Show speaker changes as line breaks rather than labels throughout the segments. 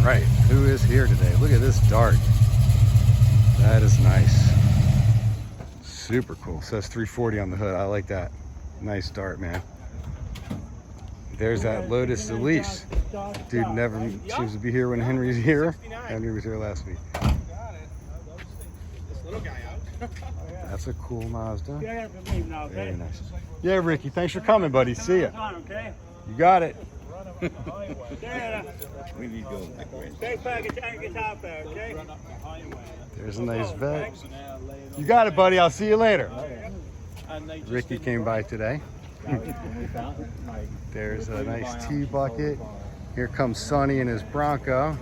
right, who is here today? Look at this dart. That is nice. Super cool. Says 340 on the hood. I like that. Nice dart, man. There's that Lotus Elise. Dude never seems to be here when Henry's here. Henry was here last week. That's a cool Mazda. Very nice. Yeah, Ricky, thanks for coming, buddy. See ya. You got it.
We need to go that way.
There's a nice vet. You got it, buddy. I'll see you later. Ricky came by today. There's a nice tea bucket. Here comes Sonny in his Bronco.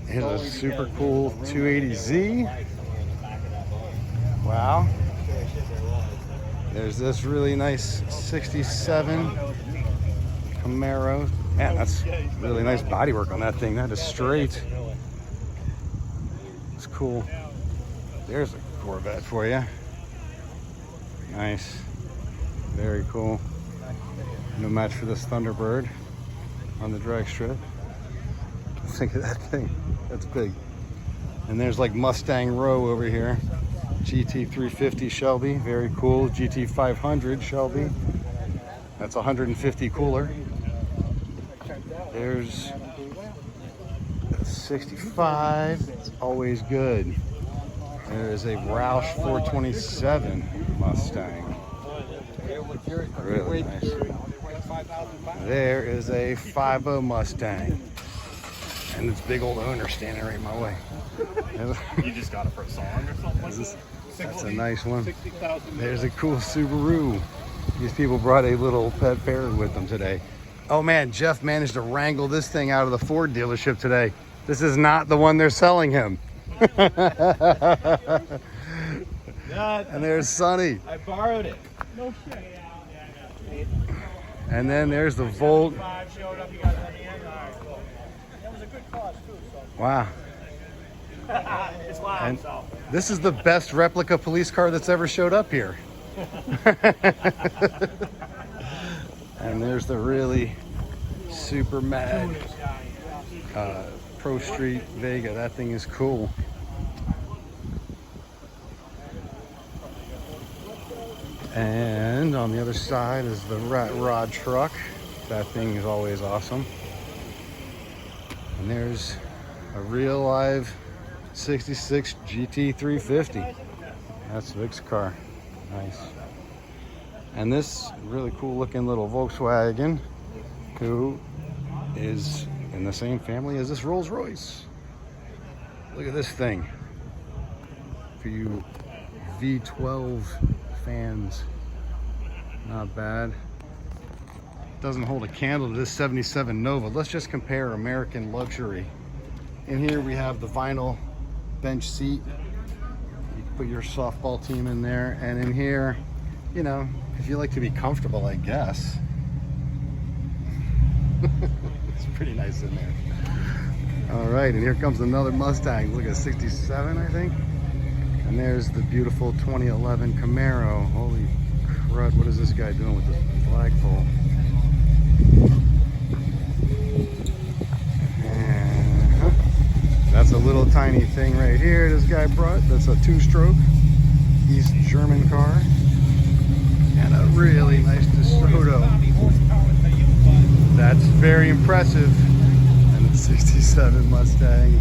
Here's a super cool 280Z. Wow. There's this really nice 67 Camaro. Man, that's really nice bodywork on that thing. That is straight. It's cool. There's a Corvette for you. Nice. Very cool. No match for this Thunderbird on the drag strip. Think of that thing. That's big. And there's like Mustang Row over here. GT 350 Shelby. Very cool. GT 500 Shelby. That's 150 cooler. There's 65. It's always good. There's a Roush 427 Mustang. Really nice. There is a 5.0 Mustang. And this big old owner standing right in my way.
You just got it for a song or something?
That's a nice one. There's a cool Subaru. These people brought a little pet parrot with them today. Oh man, Jeff managed to wrangle this thing out of the Ford dealership today. This is not the one they're selling him. And there's Sonny.
I borrowed it.
No shit.
And then there's the Volt. Wow. And this is the best replica police car that's ever showed up here. And there's the really super mad Pro Street Vega. That thing is cool. And on the other side is the Rat Rod truck. That thing is always awesome. And there's a real live 66 GT 350. That's Vic's car. Nice. And this really cool looking little Volkswagen, who is in the same family as this Rolls Royce. Look at this thing. For you V12 fans, not bad. Doesn't hold a candle to this 77 Nova. Let's just compare American luxury. In here we have the vinyl bench seat. You can put your softball team in there. And in here, you know, if you like to be comfortable, I guess. It's pretty nice in there. All right, and here comes another Mustang. Look at 67, I think. And there's the beautiful 2011 Camaro. Holy crud, what is this guy doing with this flagpole? That's a little tiny thing right here this guy brought. That's a two-stroke East German car. And a really nice DeSoto. That's very impressive. And a 67 Mustang.